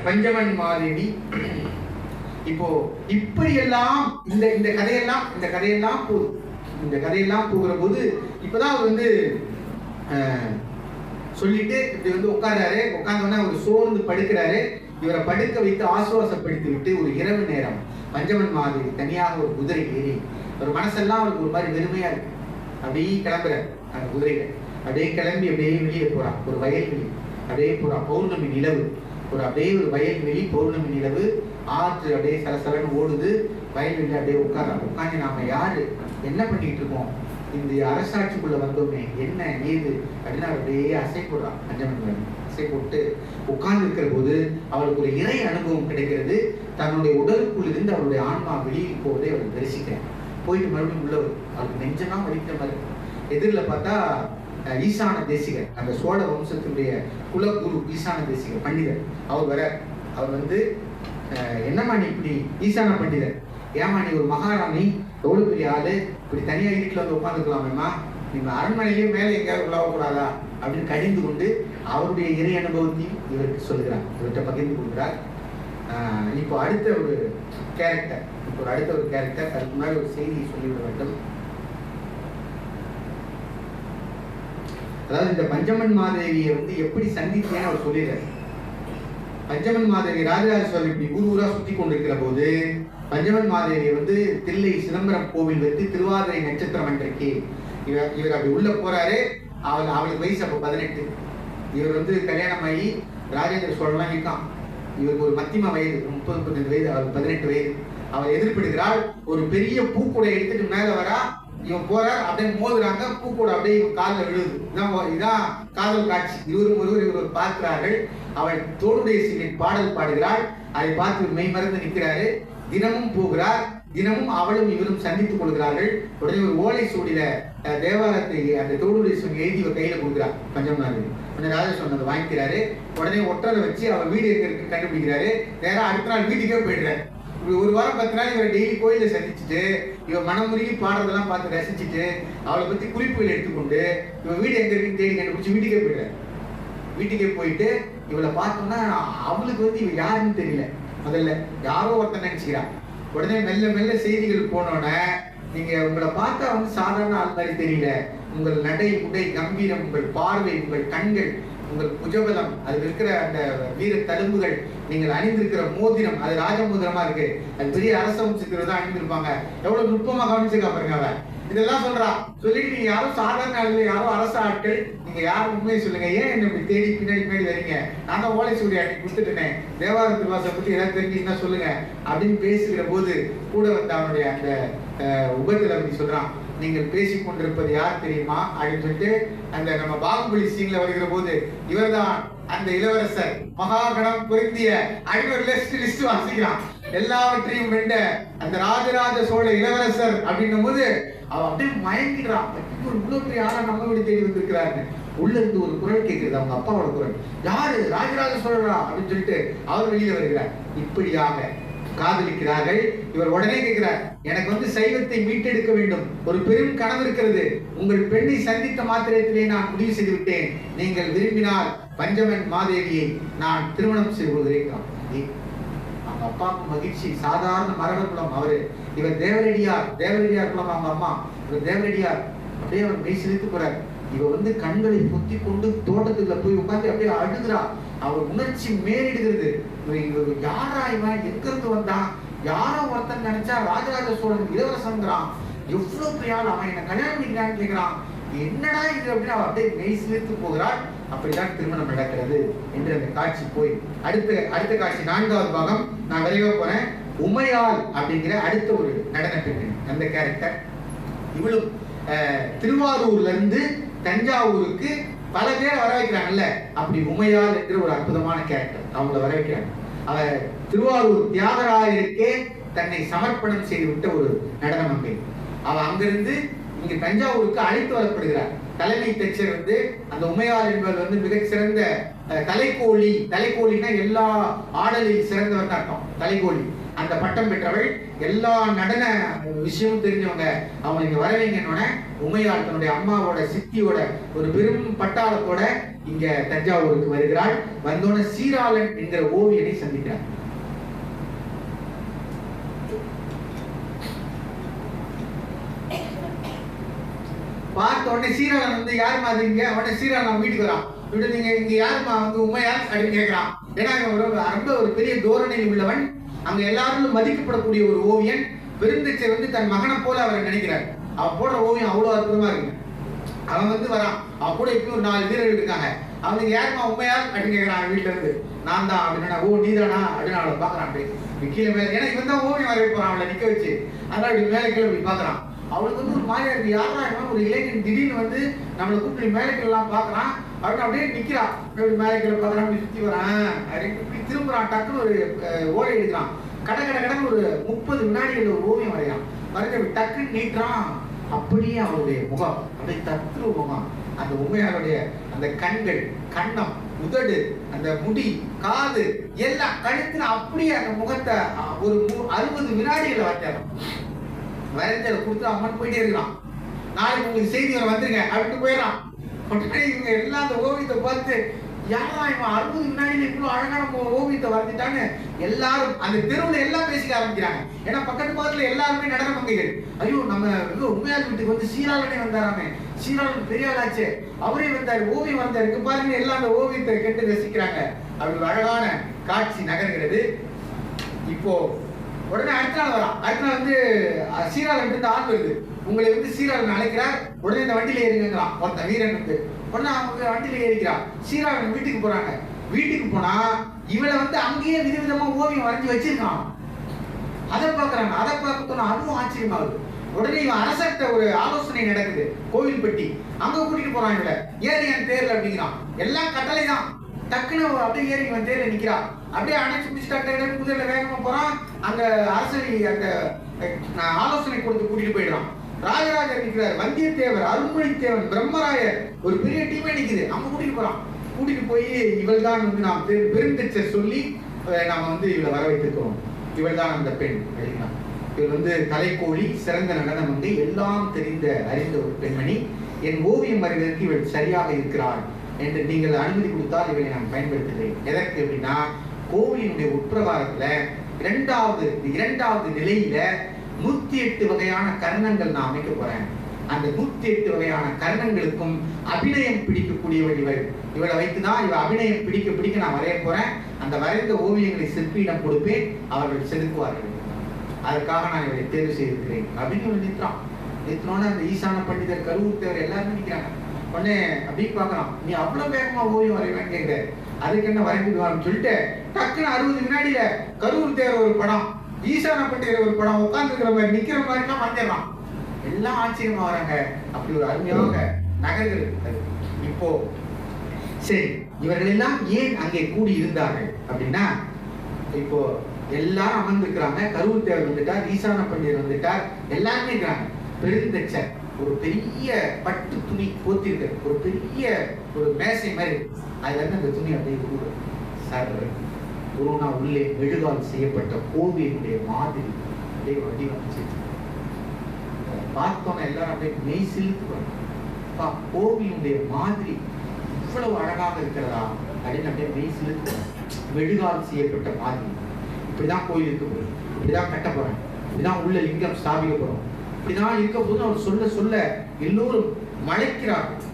பஞ்சமன் மாதேவி. இப்போ இப்படியெல்லாம் இந்த கதையெல்லாம் போகிற போது இப்பதான் அவர் வந்து சொல்லிட்டு இப்படி வந்து உட்கார்றாரு. உட்கார்ந்தோன்னா அவர் சோர்ந்து படுக்கிறாரு. இவரை படுக்க வைத்து ஆசுவாசப்படுத்தி விட்டு ஒரு இரவு நேரம் பஞ்சமன் மாதேவி தனியாக ஒரு குதிரை ஏறி ஒரு மனசெல்லாம் அவருக்கு ஒரு மாதிரி வெறுமையா இருக்கு. அப்படியே கிளம்புற அந்த குதிரைகள் அப்படியே கிளம்பி அப்படியே வெளியே போறான். ஒரு வயல்வெளி அப்படியே போறான். பௌர்ணமி நிலவு அப்படியே ஒரு வயல்வெளி, பௌர்ணமி நிலவு, ஆற்று அப்படியே சலசலன்னு ஓடுது. வயல்வெளி அப்படியே உட்காந்து நாம யாரு, என்ன பண்ணிட்டு இருக்கோம், இந்த அரசாட்சிக்குள்ள வந்தோமே, என்ன ஏது அப்படின்னு அப்படியே அசை போடுறான். பஞ்சமன் அசை போட்டு உட்கார்ந்து இருக்கிற போது அவளுக்கு ஒரு இறை அனுபவம் கிடைக்கிறது. தன்னுடைய உடலுக்குள் இருந்து அவருடைய ஆன்மா வெளியில் போவதை அவள் தரிசிக்கிறேன். போயிட்டு மறுபடியும் உள்ளவர் அவளுக்கு நெஞ்செல்லாம் வலிக்கிற மாதிரி. எதிரில் பார்த்தா ஈசான தேசிகர், அந்த சோழ வம்சத்தினுடைய குலகுரு ஈசான தேசிகர் பண்டிதர். அவர் வந்து என்னம்மா நீ இப்படி, ஈசான பண்டிதர், ஏமா நீ ஒரு மகாராணி, எவ்வளவு பெரிய ஆளு, இப்படி தனியா வீட்டுல வந்து உட்காந்துக்கலாமேம்மா, நீங்க அரண்மனையிலேயே மேலே எங்கேயாவது உலாவக்கூடாதா அப்படின்னு கடிந்து கொண்டு அவருடைய இறை அனுபவத்தையும் இவருக்கு சொல்லுகிறார், இவர்கிட்ட பகிர்ந்து கொள்கிறார். இப்போ அடுத்த ஒரு கேரக்டர் அதுக்கு முன்னாடி ஒரு செய்தியை சொல்லிவிட வேண்டும். அதாவது இந்த பஞ்சமன் மாதேவியை வந்து எப்படி சந்தித்தேன்னு அவர் சொல்லிடுறார். பஞ்சமன் மாதேவி ராஜராஜ சோழன் இப்படி ஊரா சுத்தி கொண்டிருக்கிற போது பஞ்சமன் மாதேவியை வந்து தில்லை சிதம்பரம் கோவில் வைத்து திருவாதிரை நட்சத்திரம் அன்றைக்கு இவர் அப்படி உள்ள போறாரு. அவளுக்கு வயசு அப்போ 18. இவர் வந்து கல்யாணம் ஆகி ராஜேந்திர சோழலாம் இருக்கான். இவருக்கு ஒரு மத்தியம வயது, 30-35 வயது, அவருக்கு 18 வயது. அவர் எதிர்ப்படுகிறாள். ஒரு பெரிய பூக்கூடை எடுத்துட்டு மேல வரா. இவன் போறார், அப்படியே மோதுறாங்க. பூக்கூட அப்படியே இவன் காலில் விழுது. இதான் காதல் காட்சி. இவர் பார்க்கிறார்கள். அவள் தோளுடைய சீரின் பாடல் பாடுகிறாள். அதை பார்த்து மெய் மறந்து நிற்கிறாரு. தினமும் போகிறார். தினமும் அவளும் இவரும் சந்தித்துக் கொள்கிறார்கள். உடனே ஒரு ஓலை சூடில தேவாரத்தை அந்த தோளுடைய சூடி எழுதி கையில கொடுக்குறார் பஞ்சமன். உடனே ராஜா சொன்னதை வாங்கிக்கிறாரு. உடனே ஒற்றரை வச்சு அவர் வீடு எங்க இருக்கு கண்டுபிடிக்கிறாரு. நேரம் அடுத்த நாள் வீட்டுக்கே போயிடுறாரு. ஒரு வாரம் 10 நாள் இவரை டெய்லி கோயில சந்திச்சுட்டு இவன் மனமுருகி பாடுறதெல்லாம் பார்த்து ரசிச்சுட்டு அவளை பத்தி குறிப்புகள் எடுத்துக்கொண்டு இவன் வீடு எங்க இருக்குன்னு தேடி கண்டுபிடிச்சு வீட்டுக்கே போயிடுறாரு. வீட்டுக்கே போயிட்டு இவளை பார்த்தோம்னா அவளுக்கு வந்து இவ யாருன்னு தெரியல. முதல்ல யாரோ ஒருத்தன் நினைச்சுக்கிறான். உடனே மெல்ல மெல்ல செய்திகள் போனோடனே நீங்க உங்களை பார்த்தா வந்து சாதாரண ஆள் மாதிரி தெரியல. உங்கள் நடை, உடை, கம்பீரம், உங்கள் பார்வை, உங்கள் கண்கள், உங்கள் புஜபலம், அதில் இருக்கிற அந்த வீர தழும்புகள், நீங்கள் அணிந்திருக்கிற மோதிரம், அது ராஜ மோதிரமா இருக்கு. அது பெரிய அரச வம்சத்திற்கு தான் அணிந்திருப்பாங்க. எவ்வளவு நுட்பமா கவனிச்சிருக்கா பாருங்க அவன். இதெல்லாம் சொல்றா. சொல்லிட்டு நீங்க யாரும் சாதாரண ஆளுங்க, யாரும் அரச ஆட்கள், நீங்க யாரும் உண்மையை சொல்லுங்க, ஏன் என்ன இப்படி தேடி பின்னாடி வரீங்க, நான் தான் ஓலை சூடி ஆட்டி கொடுத்துட்டேனே, தேவார திருவாசை பத்தி ஏதாவது தெரிஞ்சுன்னா சொல்லுங்க அப்படின்னு பேசுகிற போது கூட வந்து அவனுடைய அந்த உபத்துல அப்படி சொல்றான். நீங்கள் பேசிக் கொண்டிருப்பது யார் தெரியுமா அப்படின்னு சொல்லிட்டு அந்த நம்ம பாகுபலி சீன்ல வருகிற போது இவர்தான் அந்த இளவரசர் மகாகணம் பொருந்திய அடிவர் லிஸ்ட் வாசிக்கிறான். எல்லாவற்றையும் வென்ற அந்த ராஜராஜ சோழ இளவரசர் அப்படின்னும் போது அவன் அப்படியே மயங்கிடுறான். இவ்வளவு பெரிய ஆளா நம்ம வீடு தேடி வந்திருக்கிறாரு. உள்ள இருந்து ஒரு குரல் கேட்கிறது, அவங்க அப்பாவோட குரல். யாரு? ராஜராஜ சோழரா அப்படின்னு சொல்லிட்டு அவர் வெளியில வருகிறார். இப்படியாக காதலிக்கிறார்கள். இவர் உடனே கேட்கிறார், எனக்கு வந்து சைவத்தை மீட்டெடுக்க வேண்டும், ஒரு பெரும் கனவு இருக்கிறது. உங்கள் பெண்ணை சந்தித்த மாத்திரத்திலே நான் முடிவு செய்து விட்டேன். நீங்கள் விரும்பினால் பஞ்சமன் மாதேவியை நான் திருமணம் செய்து கொள்கிறேன். அவங்க அப்பாவுக்கு மகிழ்ச்சி. சாதாரண மரப குலம் அவரு. இவர் தேவரடியார் குலம் அவங்க அம்மா. இவர் தேவரடியார். அப்படியே அவர் மெய் சிரித்து போறார். இவ வந்து கண்களை பொத்தி கொண்டு தோட்டத்துக்குள்ள போய் உட்காந்து அப்படியே அழுகிறா. அவர் உணர்ச்சி மேலிடுகிறது. யாரா இவன், எங்கிருந்து வந்தான், யாரோ ஒருத்தன் நினைச்சா ராஜராஜ சோழன் இளவரசங்கிறான், எவ்வளவு பெரிய ஆள், அவன் என்ன கல்யாணம் பண்ணிக்கிறான்னு கேட்கிறான், என்னடா இது அப்படின்னு அவன் அப்படியே மெய் சிலிர்த்து போகிறாள். அப்படிதான் திருமணம் நடக்கிறது என்று அந்த காட்சி போய் அடுத்த காட்சி 4வது பாகம் நான் விரைவா போறேன். உமையாள் அப்படிங்கிற அடுத்த ஒரு நடன பெண், அந்த கேரக்டர். இவளும் திருவாரூர்ல இருந்து தஞ்சாவூருக்கு பல பேர் வர வைக்கிறாங்கல்ல, அப்படி உமையாள் என்ற ஒரு அற்புதமான கேரக்டர் அவங்கள வர வைக்கிறாங்க. அவ திருவாரூர் தியாகராயருக்கே தன்னை சமர்ப்பணம் செய்து விட்ட ஒரு நடன மங்கை. அவ அங்கிருந்து இங்க தஞ்சாவூருக்கு அழைத்து வரப்படுகிறார். தலைமை தச்சர் வந்து அந்த உமையாள் என்பவர் வந்து மிகச் சிறந்த தலைக்கோழி. தலைக்கோழினா எல்லா ஆடலில் சிறந்தவர் அர்த்தம். தலைக்கோழி அந்த பட்டம் பெற்றவள். எல்லா நடன விஷயமும் தெரிஞ்சவங்க அவங்க இங்க வரவைங்கன்னு உமையாள் தன்னுடைய அம்மாவோட சித்தியோட ஒரு பெரும் பட்டாளத்தோட இங்க தஞ்சாவூருக்கு வருகிறாள். வந்தோட சீராளன் என்கிற ஓவியனை சந்திக்கிறார். பார்த்த உடனே சீராளன் வந்து யார் மாதிரிங்க, உடனே சீராளன் வீட்டுக்கு வரான். நீங்க இங்க யாருமா வந்து உமையாள் அப்படின்னு கேட்கிறான். ஏன்னா ரொம்ப ஒரு பெரிய தோரணையில் உள்ளவன், அங்க எல்லாரும் மதிக்கப்படக்கூடிய ஒரு ஓவியன். பெருந்தச்சை வந்து தன் மகனை போல அவர் நினைக்கிறார். அவன் போடுற ஓவியம் அவ்வளவு அற்புதமா இருக்கு. அவன் வந்து வரான், அவன் கூட இப்பயும் ஒரு 4 வீரர்கள் இருக்காங்க. அவனுக்கு யாருமா உமையாள் அப்படின்னு கேட்கிறான் வீட்டுல இருந்து. நான் தான் அப்படின்னா, ஓ நீதானா அப்படின்னு அவளை பாக்குறான். அப்படி கீழே மேல, ஏன்னா இவன் தான் ஓவியம் வரைய போறான் அவளை நிக்க வச்சு. அதனால இப்படி மேலே கீழே இப்படி பாக்குறான். அவளுக்கு வந்து ஒரு மாதிரியா இருக்கு, யாரா ஒரு இளைஞன் திடீர்னு வந்து நம்மளை கூப்பிட்டு மேலைகள் எல்லாம் பாக்குறான். அப்படின்னு அப்படியே நிக்கிறான். மேலைகளை பாக்குறான், அப்படி சுத்தி வரான், இப்படி திரும்புறான். டக்குன்னு ஒரு ஓலை எடுக்கிறான். கடன்னு ஒரு 30 வினாடிகள் ஒரு ஓவியம் வரையான். வரைஞ்ச டக்குன்னு நீட்டுறான். அப்படியே அவருடைய முகம் அப்படியே தத்ரூ முகம். அந்த உமையாளுடைய அந்த கண்கள், கன்னம், உதடு, அந்த முடி, காது எல்லாம் கழுத்துல அப்படியே அந்த முகத்தை ஒரு 60 வினாடிகள் வரைஞ்சாலும் வரைஞ்சதை கொடுத்து அம்மன் போயிட்டே இருக்கிறான். நாளைக்கு உங்களுக்கு செய்தி வர வந்துருங்க அப்படின்னு போயிடறான். உடனே இவங்க எல்லாம் அந்த ஓவியத்தை பார்த்து, யாரா இவன் 60 வினாடியில இவ்வளவு அழகான ஓவியத்தை வரைஞ்சிட்டான்னு எல்லாரும் அந்த தெருவுல எல்லாம் பேசிக்க ஆரம்பிக்கிறாங்க. ஏன்னா பக்கத்துல எல்லாருமே நடன மங்கைகள். ஐயோ நம்ம உமையாள் வீட்டுக்கு வந்து சீராளனே வந்தாராமே, சீராளன் பெரிய ஆளாச்சே, அவரே வந்தாரு, ஓவியம் வந்தாரு, இங்க பாருங்க எல்லாம் அந்த ஓவியத்தை கேட்டு ரசிக்கிறாங்க. அப்படி ஒரு அழகான காட்சி நகர்கிறது. இப்போ உடனே அடுத்த நாள் வரான். அடுத்த நாள் வந்து சீராளன் இருந்து ஆள் வருது. உங்களை வந்து சீராளன் அழைக்கிறார், உடனே இந்த வண்டியில ஏறுங்கிறான் ஒருத்தன் வீரன் வந்து. உடனே அவங்க வண்டியில ஏறிக்கிறான். சீராளன் வீட்டுக்கு போறாங்க. வீட்டுக்கு போனா இவளை வந்து அங்கேயே விதவிதமா ஓவியம் வரைஞ்சி வச்சிருக்கான். அதை பாக்குறாங்க. அதை பார்க்கணும், அதுவும் ஆச்சரியமாகுது. உடனே இவன் அரசர்கிட்ட ஒரு ஆலோசனை நடக்குது, கோவில்பட்டி. அங்க கூட்டிட்டு போறான். இவளை ஏறி என் தேர்ல அப்படிங்கிறான். எல்லாம் கட்டளை தான். டக்குன்னு அப்படியே ஏறி இவன் தேர்ல நிக்கிறான். அப்படியே அணைச்சு பிடிச்சிட்டு குதிரையில வேகமா போறான். அங்க அரசரி அந்த ஆலோசனை கொடுத்து கூட்டிட்டு போயிடுறான். ராஜராஜர் நிற்கிறார், வந்தியத்தேவர், அருண்மொழித்தேவன், பிரம்மராயர், ஒரு பெரிய டீமே நிக்குது. அவங்க கூட்டிட்டு போறான். கூட்டிட்டு போய் இவள் தான் வந்து நாம் பெருந்தச்சர் சொல்லி நாம வந்து இவளை வர வைத்திருக்கிறோம். இவள் தான் அந்த பெண் அப்படின்னா. இவள் வந்து கலைக்கோழி, சிறந்த நடனம் வந்து எல்லாம் தெரிந்த அறிந்த ஒரு பெண்மணி. என் ஓவியம் வரைவதற்கு இவள் சரியாக இருக்கிறாள் என்று நீங்கள் அனுமதி கொடுத்தால் இவளை நான் பயன்படுத்துகிறேன். எதற்கு அப்படின்னா, கோவிலினுடைய உட்பிரகாரத்துல இரண்டாவது நிலையில 108 வகையான கர்ணங்கள் நான் அமைக்க போறேன். அந்த 108 வகையான கர்ணங்களுக்கும் அபிநயம் பிடிக்கக்கூடியவள் இவள். இவளை வைத்துதான் இவள் அபிநயம் பிடிக்க நான் வரைய போறேன். அந்த வரைந்த ஓவியங்களை சிற்பியிடம் கொடுப்பேன், அவர்கள் செதுக்குவார்கள். அதற்காக நான் இவளை தேர்வு செய்திருக்கிறேன் அப்படின்னு இவள் நிற்கிறான். நிற்கிறோன்னு அந்த ஈசான பண்டிதர், கரூர் தேவர் எல்லாருமே நிற்கிறாங்க. உடனே அப்படி பார்க்கலாம், நீ அவ்வளவு வேகமா ஓவியம் வரைவேன்னு கேட்க, அதுக்கு என்ன வரைஞ்சிடுவான்னு சொல்லிட்டு டக்குன்னு 60 வினாடியில கரூர் தேவர் ஒரு படம், ஈசான பண்டிதர் ஒரு படம், உட்கார்ந்து இருக்கிற மாதிரி நிக்கிற மாதிரிலாம் வரைஞ்சிடலாம். எல்லாம் ஆச்சரியமா வராங்க. அப்படி ஒரு அருமையாக நகர்கள். இப்போ சரி, இவர்கள் எல்லாம் ஏன் அங்கே கூடி இருந்தார்கள் அப்படின்னா, இப்போ எல்லாரும் அமர்ந்திருக்கிறாங்க. கரூர் தேவர் வந்துட்டார், ஈசான பண்டிதர் வந்துட்டார், எல்லாருமே இருக்கிறாங்க. பெருந்தச்சர் ஒரு பெரிய பட்டு துணி போத்திருக்க ஒரு பெரிய ஒரு மேசை மாதிரி, அதுல இருந்து அந்த துணி அப்படியே சார் குருனா உள்ளே மெழுகால் செய்யப்பட்ட கோவிலுடைய மாதிரி அப்படியே வடிவமைச்சு பார்த்தோன்னா எல்லாரும் அப்படியே மெய் சிலுத்து கோவிலுடைய மாதிரி இவ்வளவு அழகாக இருக்கிறதா அப்படின்னு அப்படியே மெய் சிலுத்து. மெழுகால் செய்யப்பட்ட மாதிரி இப்படிதான் கோயில் இருக்க போறோம், இப்படிதான் கட்ட போறோம், இப்படிதான் உள்ள லிங்கம் ஸ்தாபிக்க போறோம், இப்படிதான் இருக்க போது அவர் சொல்ல சொல்ல எல்லோரும் மலைக்கிறார்கள்.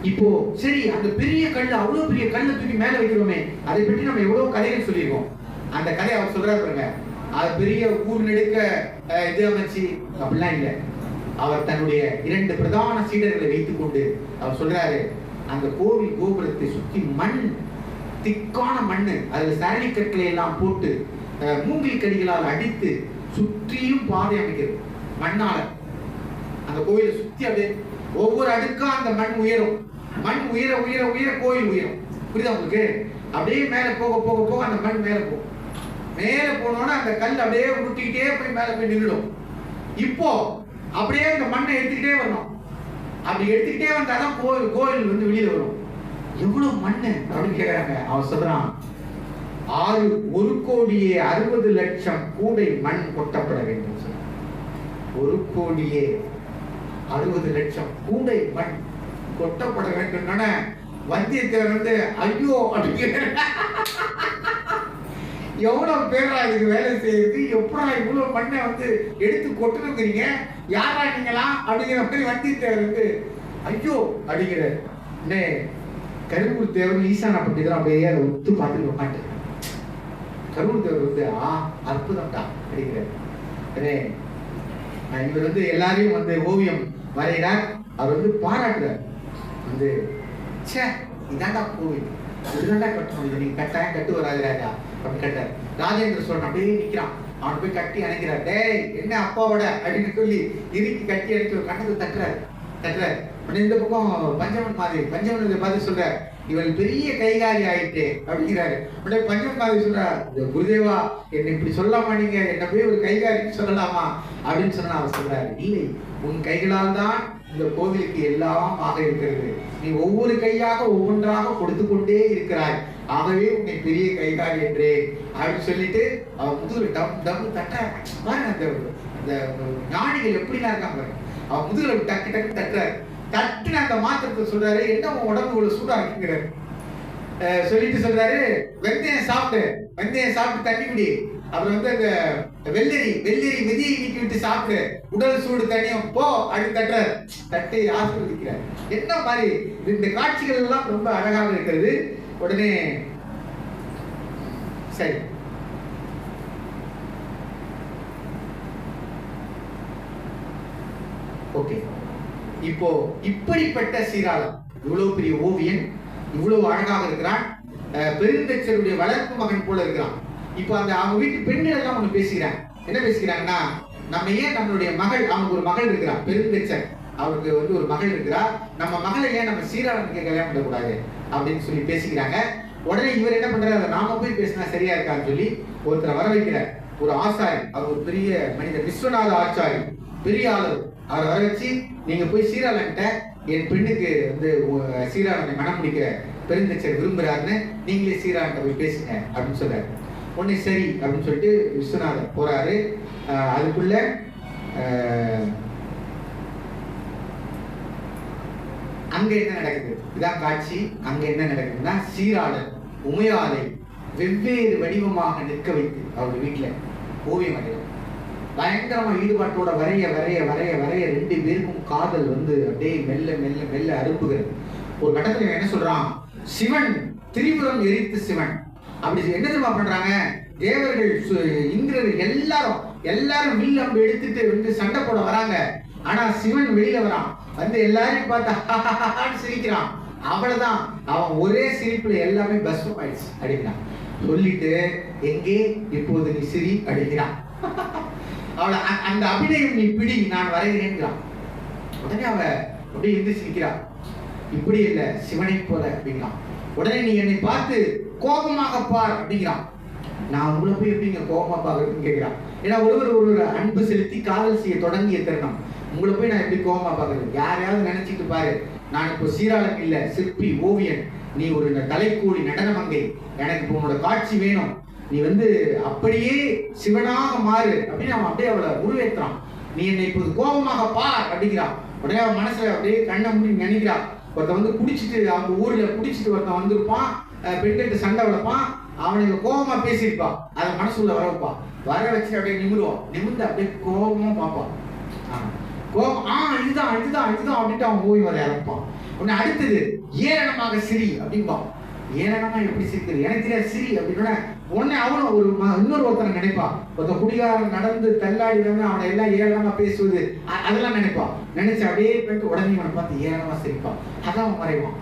இப்போ சரி, அந்த பெரிய கல்லு, அவ்வளவு பெரிய கல்லை தூக்கி மேல வைக்கிறோமே, அதை பற்றி நம்ம எவ்வளவு கதைகள் சொல்லியிருக்கோம். அந்த கதையை அவர் சொல்றாரு பாருங்க, அது பெரிய ஊர் நெடுக்க இது அமைச்சு அப்படிலாம் இல்லை. அவர் தன்னுடைய 2 பிரதான சீடர்களை வைத்துக் கொண்டு அவர் சொல்றாரு, அந்த கோவில் கோபுரத்தை சுற்றி மண், திக்கான மண்ணு, அதுல சரணி கற்களை எல்லாம் போட்டு மூங்கில் கடிகளால் அடித்து சுற்றியும் பாதை அமைக்கிறது மண்ணால. அந்த கோயிலை சுத்தி அப்படியே ஒவ்வொரு அடுக்கா அந்த மண் உயரும். மண் உயர உயர உயர கோயில் உயரும். புரியுதா உங்களுக்கு? அப்படியே மேல போக போக போக அந்த மண் மேல போகும். மேல போனோம்னா அந்த கல் அப்படியே உருட்டிக்கிட்டே போய் மேல போய் நின்றுடும். இப்போ அப்படியே அந்த மண்ணை எடுத்துக்கிட்டே வரணும். அப்படி எடுத்துக்கிட்டே வந்தாதான் கோயில் வந்து வெளியில வரும். எவ்வளவு மண்ணு அப்படின்னு கேட்கறாங்க. அவன் சொல்றான், 1,60,00,000 கூடை மண் கொட்டப்பட வேண்டும். 1,60,00,000 கூடை மண் கொட்டப்பட வேண்டும். வந்தியத்தேவர் வந்து ஐயோ அப்படிங்கிற எவ்வளவு பேரா இதுக்கு வேலை செய்யுது, எப்படா இவ்வளவு மண்ணை வந்து எடுத்து கொட்டணுங்கிறீங்க, யாரா நீங்களா அப்படிங்கிற மாதிரி வந்தியத்தேவர் வந்து ஐயோ அப்படிங்கிறார். கருவூர் தேவர் ஈசான பண்டிதர் அப்படியே அதை ஒத்து பார்த்துட்டு உட்காந்து கருவூர் தேவர் வந்து அற்புதம்டா அப்படிங்கிறார். இவர் வந்து எல்லாரையும் வந்து ஓவியம் வரைகிறார். அவர் வந்து பாராட்டுறார். வந்து சே இதாண்டா கோவில், இதுதாண்டா கட்டணும், இது நீங்க கட்டாயம் கட்டு வராது ராஜா அப்படின்னு கட்டார். ராஜேந்திர சோழன் அப்படியே நிற்கிறான். அவன் போய் கட்டி அணைக்கிறார். டேய் என்ன அப்பாவோட அப்படின்னு சொல்லி இறுக்கி கட்டி அணைச்சு ஒரு கட்டத்தை தட்டுறாரு. இந்த பக்கம் பஞ்சமன் மாதிரி பார்த்து சொல்றார், இவள் பெரிய கைகாரி ஆயிட்டு அப்படிங்கிறாரு. உடனே பஞ்சமன் மாதிரி சொல்றார், குருதேவா என்னை இப்படி சொல்லலாமா, நீங்க என்ன போய் ஒரு கைகாரின்னு சொல்லலாமா அப்படின்னு சொன்னா அவர் சொல்றாரு, இல்லை உன் கைகளால் தான் இந்த கோவிலுக்கு எல்லாம் ஆக இருக்கிறது. நீ ஒவ்வொரு கையாக ஒவ்வொன்றாக கொடுத்து கொண்டே இருக்கிறாய், ஆகவே உன்னை பெரிய கைகாரி என்றே அப்படின்னு சொல்லிட்டு அவன் முதுகுல டம் தட்ட பாருங்க. அந்த ஞானிகள் எப்படிலாம் இருக்காங்க, அவன் முதுகுல டக்கு டக்கு தட்டுறாரு. தட்டுன்னு அந்த மாத்திரத்தை சொல்றாரு, என்ன உன் உடம்பு இவ்வளவு சூடா இருக்குங்கிறாரு. சொல்லிட்டு சொல்றாரு, வெந்தயம் சாப்பிட்டு தண்ணி குடி, அப்புறம் வந்து அந்த வெள்ளரி விதியை நீக்கி விட்டு சாப்பிட்டு உடல் சூடு தண்ணியும் போ அப்படின்னு தட்டுறாரு. தட்டி ஆசீர்வதிக்கிறார். என்ன மாதிரி இந்த காட்சிகள் எல்லாம் ரொம்ப அழகாக இருக்கிறது. உடனே சரி ஓகே, இப்போ இப்படிப்பட்ட சீராளம், இவ்வளவு பெரிய ஓவியன், இவ்வளவு அழகாக இருக்கிறான், பெருந்தச்சருடைய வளர்ப்பு மகன் போல இருக்கிறான். இப்போ அந்த அவங்க வீட்டு பெண்கள் எல்லாம் ஒண்ணு பேசுகிறாங்க. என்ன பேசுகிறாங்கன்னா, நம்ம ஏன் நம்மளுடைய மகள், அவனுக்கு ஒரு மகள் இருக்கிறார் பெருந்தச்சர், அவருக்கு வந்து ஒரு மகள் இருக்கிறார், நம்ம மகளை ஏன் நம்ம சீராளனுக்கு கல்யாணம் பண்ணக்கூடாது அப்படின்னு சொல்லி பேசிக்கிறாங்க. உடனே இவர் என்ன பண்றாரு, நாம போய் பேசினா சரியா இருக்கான்னு சொல்லி ஒருத்தரை வர வைக்கிறார். ஒரு ஆசாரி, அவர் ஒரு பெரிய மனிதர், விஸ்வநாத ஆச்சாரி, பெரிய ஆளர். அவரை வர வச்சு, நீங்க போய் சீராளன்ட்ட என் பெண்ணுக்கு வந்து சீராளனை மனம் முடிக்க பெருந்தச்சர் விரும்புறாருன்னு நீங்களே சீராளன்ட்ட போய் பேசுங்க அப்படின்னு சொல்றாரு. உடனே சரி அப்படின்னு சொல்லிட்டு விஸ்வநாதர் போறாரு. அதுக்குள்ள அங்க என்ன நடக்குது, இதான் காட்சி. அங்க என்ன நடக்குதுன்னா, சீராளன் உமையாலை வெவ்வேறு வடிவமாக நிற்க வைத்து அவங்க வீட்டுல ஓவியம் வரையும் பயங்கரமா ஈடுபாட்டோட வரைய வரைய வரைய வரைய 2 பேருக்கும் காதல் வந்து அப்படியே மெல்ல மெல்ல மெல்ல அறுப்புகிறது. ஒரு கட்டத்துல என்ன சொல்றான், சிவன் திரிபுரம் எரித்து சிவன் அப்படி என்ன தெரியுமா பண்றாங்க, தேவர்கள் இந்திரர்கள் எல்லாரும் வில் அம்பு எடுத்துட்டு வந்து சண்டை போட வராங்க. ஆனா சிவன் வெளியில வரான், வந்து எல்லாரையும் பார்த்து சிரிக்கிறான். அவ்வளவுதான், அவன் ஒரே சிரிப்புல எல்லாமே பஸ்மம் ஆயிடுச்சு அப்படிங்கிறான். சொல்லிட்டு எங்கே இப்போது நீ சிரி அப்படிங்கிறான். அவளை அந்த அபிநயம் நீ பிடி, நான் வரைகிறேன்கிறான். உடனே அவ அப்படியே எந்திரிச்சு நிற்கிறான். இப்படி இல்லை, சிவனை போல அப்படிங்கிறான். உடனே நீ என்னை பார்த்து கோபமாக பார் அப்படிங்கிறான். நான் உங்களை போய் எப்படிங்க கோபமா பாக்குறதுன்னு கேட்கிறான். ஏன்னா ஒருவர் அன்பு செலுத்தி காதல் செய்ய தொடங்கிய தருணம், உங்களை போய் நான் எப்படி கோபமா பாக்குறது, யாரையாவது நினைச்சிட்டு பாரு, நான் இப்போ சீராளன் இல்ல, சிற்பி ஓவியன், நீ ஒரு தலைக்கூடி நடனமங்கை, எனக்கு இப்போ உன்னோட காட்சி வேணும், நீ வந்து அப்படியே சிவனாக மாறு அப்படின்னு அவன் அப்படியே அவளை உருவேற்றான். நீ என்னை இப்போது கோபமாக பார் அப்படிங்கிறான். உடனே அவன் மனசுல அப்படியே கண்ணை மூடி நினைக்கிறான். ஒருத்தன் வந்து குடிச்சிட்டு, அவங்க ஊர்ல குடிச்சிட்டு ஒருத்தன் வந்திருப்பான், பெண்கிட்ட சண்டை வளர்ப்பான், அவனுக்கு கோபமா பேசியிருப்பான், அதை மனசுல வர வைப்பான். வர வச்சு அப்படியே நிமிர்ந்து அப்படியே கோபமா பார்ப்பான். கோபம் இதுதான் அப்படின்ட்டு அவன் ஓய்வு வர இறப்பான். உடனே அடுத்தது ஏளனமாக சிரி அப்படின்பான். ஏளனமா எப்படி சிரிக்கிறது, எனக்கு தெரியாது சிரி அப்படின்னா உடனே அவனும் இன்னொரு ஒருத்தனை நினைப்பான். ஒருத்தன் குடிகாரன் நடந்து தள்ளாடி வந்து அவனை எல்லாம் ஏளனமா பேசுவது அதெல்லாம் நினைப்பான். நினைச்சு அப்படியே போயிட்டு உடனே அவனை பார்த்து ஏளனமா சிரிப்பான். அதான் அவன் மறைவான்.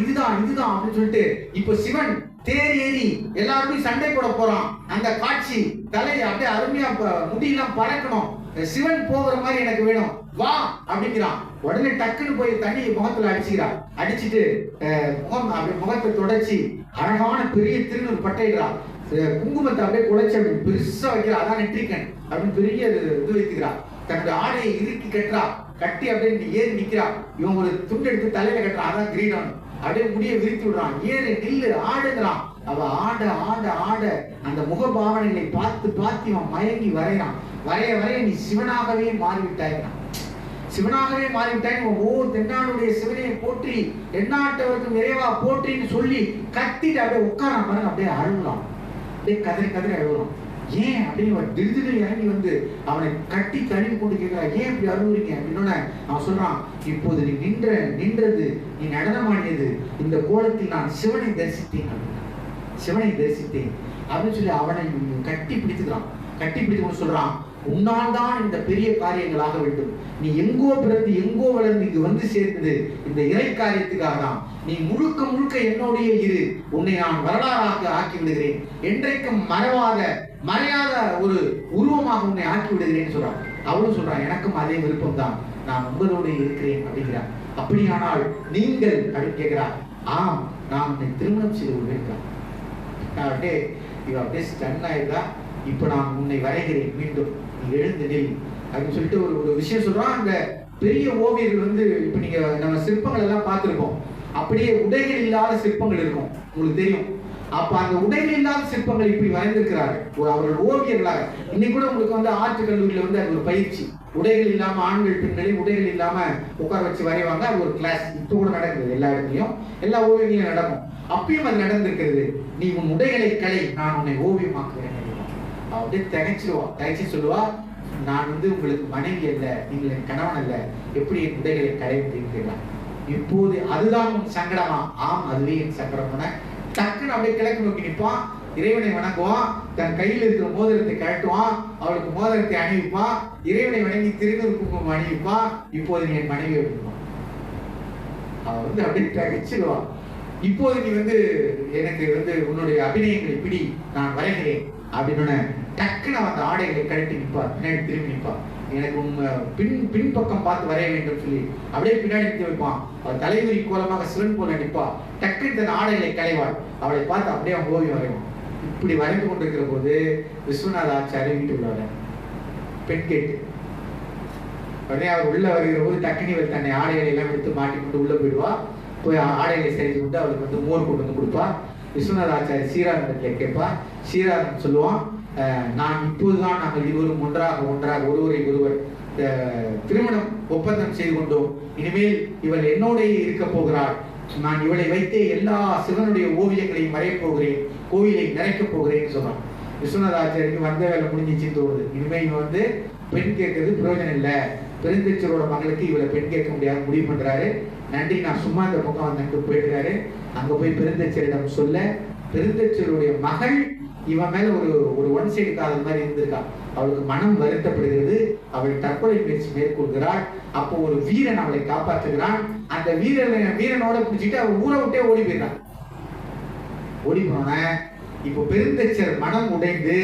இதுதான் அப்படின்னு சொல்லிட்டு இப்போ சிவன் தேர் ஏறி எல்லாருமே சண்டை போட போறான். அந்த காட்சி தலையை அப்படியே அருமையா முடியெல்லாம் பறக்கணும், சிவன் போகிற மாதிரி எனக்கு வேணும், வா அப்படிங்கிறான். உடனே டக்குன்னு போய் தண்ணி முகத்துல அடிச்சுக்கிறான். அடிச்சுட்டு முகத்தை தொடச்சி அழகான பெரிய திருநூறு பட்டையிடுறான். குங்குமத்தை அப்படியே குழைச்சி அப்படி பெருசா வைக்கிறான். அதான் நெற்றிக்கன் அப்படின்னு பெரிய இது வைத்துக்கிறான். தன்னுடைய ஆடையை இறுக்கி கட்டுறா. கட்டி அப்படியே ஏறி நிற்கிறான். இவன் ஒரு துண்டு எடுத்து தலையில கட்டுறான். அதான் கிரீடம். அப்படியே முடிய விரித்து விடுறான். ஏறு நில்லு ஆடுங்கிறான். அவ ஆட ஆட ஆட அந்த முகபாவனைகளை பார்த்து பார்த்து இவன் மயங்கி வரைகிறான். வரைய வரைய நீ சிவனாகவே மாறிவிட்டாய்கிறான். சிவனாகவே மாறிவிட்டாய். ஓ தென்னாடுடைய சிவனையை போற்றி, தென்னாட்டவருக்கும் இறைவா போற்றின்னு சொல்லி கத்திட்டு அப்படியே உட்காரான் பாருங்க. அப்படியே அழுகலாம், அப்படியே கதறி கதறி அழுகுறான். ஏன் அப்படின்னு திடீர்னு இறங்கி வந்து அவனை கட்டி தழுவி கொண்டு கேட்கிறான், ஏன் இப்படி அழுகுறீங்க அப்படின்னு. அவன் சொல்றான், இப்போது நீ நின்றது, நீ நடனமாடியது, இந்த கோலத்தில் நான் சிவனை தரிசித்தேன் அப்படின்னா, சிவனை தரிசித்தேன் அப்படின்னு சொல்லி அவனை கட்டி பிடித்துக்கிறான். கட்டி பிடித்து சொல்றான், உன்னால் தான் இந்த பெரிய காரியங்களாக வேண்டும். நீ எங்கோ பிறந்து எங்கோ வளர்ந்து இங்கு வந்து சேர்ந்தது இந்த இறை காரியத்துக்காக தான். நீ முழுக்க முழுக்க என்னுடைய இரு, உன்னை நான் வரலாறாக ஆக்கி விடுகிறேன், என்றைக்கும் மறையாத ஒரு உருவமாக உன்னை ஆக்கி விடுகிறேன்னு சொல்றான். அவளும் சொல்றான், எனக்கும் அதே விருப்பம் தான், நான் உங்களோட இருக்கிறேன் அப்படிங்கிறான். அப்படியானால் நீங்கள் அப்படின்னு கேட்கிறார். ஆம், நான் உன்னை திருமணம் செய்து கொண்டிருக்கிறேன். அப்படியே இவன் அப்படியே ஸ்டன் ஆயிடுறா. இப்ப நான் உன்னை வரைகிறேன், மீண்டும் நீ எழுந்து நில் அப்படின்னு சொல்லிட்டு ஒரு விஷயம் சொல்றான். அந்த பெரிய ஓவியர்கள் வந்து இப்ப நீங்க நம்ம சிற்பங்கள் எல்லாம் பார்த்திருப்போம், அப்படியே உடைகள் இல்லாத சிற்பங்கள் இருக்கும், உங்களுக்கு தெரியும். அப்ப அந்த உடைகள் இல்லாத சிற்பங்கள் இப்படி வரைந்திருக்கிறாரு அவர்கள் ஓவியர்களாக. இன்னைக்கு கூட உங்களுக்கு வந்து ஆர்ட் கல்லூரியில வந்து அது ஒரு பயிற்சி, உடைகள் இல்லாம ஆண்கள் பெண்களை உடைகள் இல்லாம உட்கார வச்சு வரைவாங்க. அது ஒரு கிளாஸ் இப்ப கூட நடக்குது, எல்லா இடத்துலயும் எல்லா ஓவியங்களையும் நடக்கும். அப்பயும் அது நடந்திருக்கிறது. நீ உன் உடைகளை கலை, நான் உன்னை ஓவியமாக்குவேன். அப்படியே தகைச்சு சொல்லுவா, நான் வந்து உங்களுக்கு மனைவி அல்ல, நீங்கள் என் கணவன் அல்ல, எப்படி என் உடைகளை கலை அப்படின்றான். இப்போது அதுதான் உன் சங்கடமா? ஆம், அதுவே என் சங்கடம். டக்குன்னு அப்படியே கிழக்கு நோக்கி நிற்பான், இறைவனை வணங்குவான், தன் கையில் இருக்கிற மோதிரத்தை கழட்டுவான், அவளுக்கு மோதிரத்தை அணிவிப்பான், இறைவனை வணங்கி திருநூறு குங்குமம் அணிவிப்பான். இப்போது நீ என் மனைவி அப்படின்பான். அவன் வந்து அப்படியே தகைச்சிடுவான். இப்போது நீ வந்து எனக்கு வந்து உன்னுடைய அபிநயங்களை பிடி, நான் வரைகிறேன் அப்படின்னு டக்குன்னு அந்த ஆடைகளை கழட்டி நிற்பார், பின்னாடி திரும்பி நிற்பான். எனக்கு உண்மை பின்பக்கம் பார்த்து வரைய வேண்டும் சொல்லி அப்படியே பின்னாடி நிறுத்தி வைப்பான். அவள் தலைவரி கோலமாக சிவன் போல நிற்பா. டக்குன்னு தன் ஆடைகளை களைவாள். அவளை பார்த்து அப்படியே அவன் ஓவியம் வரைவான். இப்படி வரைந்து கொண்டிருக்கிற போது விஸ்வநாத ஆச்சாரிய வீட்டுக்குள்ள வர பெண் கேட்டு உடனே அவர் உள்ள வருகிற போது டக்குனி அவர் தன்னை ஆடைகளை எல்லாம் எடுத்து மாட்டிக்கொண்டு உள்ள போயிடுவா. போய் ஆடைகளை செய்து கொண்டு அவளுக்கு வந்து மோர் கொண்டு வந்து கொடுப்பா. விஸ்வநாத ஆச்சாரிய ஸ்ரீராமத்தில் கேட்பா. ஸ்ரீராமன் சொல்லுவான், நான் இப்போதுதான் நாங்கள் இருவரும் ஒன்றாக ஒருவரை ஒருவர் திருமணம் ஒப்பந்தம் செய்து கொண்டோம். இனிமேல் இவள் என்னோடய இருக்க போகிறாள். நான் இவளை வைத்தே எல்லா சிவனுடைய ஓவியங்களையும் வரையப் போகிறேன், கோவிலை நிறைக்கப் போகிறேன்னு சொல்றான். விஸ்வநாத ஆச்சாரியருக்கு வந்த வேலை முடிஞ்சிச்சுன்னு தோணுது. இனிமேல் இவன் வந்து பெண் கேட்கறது பிரயோஜனம் இல்லை, பெருந்தச்சரோட மகளுக்கு இவளை பெண் கேட்க முடியாது முடிவு பண்றாரு. நன்றி, நான் சும்மா இந்த பக்கம் வந்து போயிடுறாரு. அங்க போய் பெருந்தச்சரிடம் சொல்ல, பெருந்தச்சருடைய மகள் இவன் மேல ஒரு ஒன் சைடு காதல் மாதிரி இருந்திருக்கா. அவளுக்கு மனம் வருத்தப்படுகிறது. அவள் தற்கொலை முயற்சி மேற்கொள்கிறாள். அப்போ ஒரு வீரன் அவளை காப்பாற்றுகிறான். அந்த வீரனோட பிடிச்சிட்டு அவள் ஊரை விட்டே ஓடி போயிடுறான். ஓடி போன இப்போ பெருந்தச்சர் மனம் உடைந்து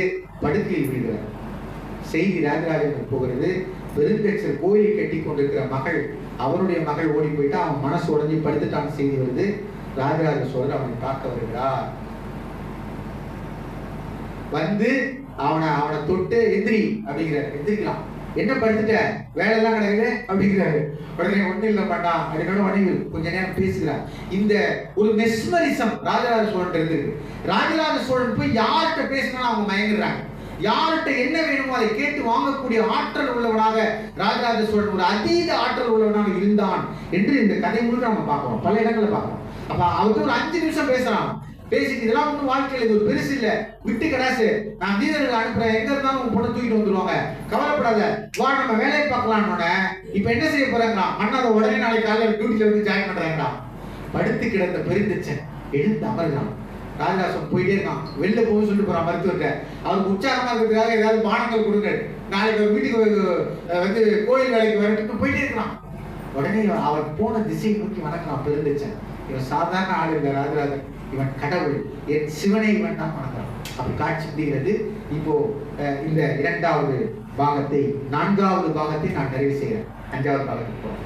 படுக்கையில் விடுகிறார். செய்தி ராஜராஜனுக்கு போகிறது. பெருந்தச்சர் கோயிலை கட்டி கொண்டிருக்கிற மகள், அவருடைய மகள் ஓடி போயிட்டா, அவன் மனசு உடஞ்சி படுத்துட்டான் செய்தி வருது. ராஜராஜ சோழர் அவனை பார்க்க வருகிறார். வந்து அவனை தொட்டு எந்திரி அப்படிங்கிறாரு. எந்திரிக்கலாம், என்ன படுத்துட்ட, வேலை எல்லாம் கிடையாது அப்படிங்கிறாரு. உடனே ஒண்ணு இல்லை பண்ணா அதனோட மனைவி கொஞ்ச நேரம் பேசுகிறார். இந்த ஒரு மெஸ்மரிசம் ராஜராஜ சோழன் இருக்கு. ராஜராஜ சோழன் போய் யார்கிட்ட பேசினாலும் அவங்க மயங்குறாங்க. யார்கிட்ட என்ன வேணுமோ அதை கேட்டு வாங்கக்கூடிய ஆற்றல் உள்ளவனாக ராஜராஜ சோழன் ஒரு அதீத ஆற்றல் உள்ளவனாக இருந்தான் என்று இந்த கதை முழுக்க நம்ம பார்க்கிறோம், பல இடங்களை பார்க்கிறோம். அப்ப அவருக்கு ஒரு 5 நிமிஷம் பேசுறான். பேசிட்டு இதெல்லாம் ஒன்றும் வாழ்க்கையில் இது ஒரு பெருசு இல்லை, விட்டு கடாசு, நான் வீரர்கள் அனுப்புறேன், எங்க இருந்தாலும் உங்க பொண்ணை தூக்கிட்டு வந்துருவாங்க, கவலைப்படாத, வா நம்ம வேலையை பார்க்கலான்னு. இப்ப என்ன செய்ய போறாங்களா, அண்ணாத உடனே நாளைக்கு காலையில் டியூட்டில வந்து ஜாயின் பண்றாங்களா. படுத்து கிடந்த பெருந்தச்சன் எழுந்து அமர்கிறான். ராஜராசன் போயிட்டே இருக்கான். வெளில போக சொல்லிட்டு போறான் மருத்துவர்கிட்ட. அவருக்கு உற்சாகமா இருக்கிறதுக்காக ஏதாவது பானங்கள் கொடுங்க, நாளைக்கு வீட்டுக்கு வந்து கோயில் வேலைக்கு வரட்டு போயிட்டே இருக்கான். உடனே அவர் போன திசையை நோக்கி வணக்கலாம் பெருந்தச்சன். இவன் சாதாரண ஆள் இல்லை ராஜராஜன், இவன் கடவுள், என் சிவனை இவன் தான் வணங்குறான். அப்படி காட்சி முடிகிறது. இப்போ இந்த 2வது பாகத்தை 4வது பாகத்தை நான் நிறைவு செய்கிறேன். 5வது பாகத்துக்கு போறேன்.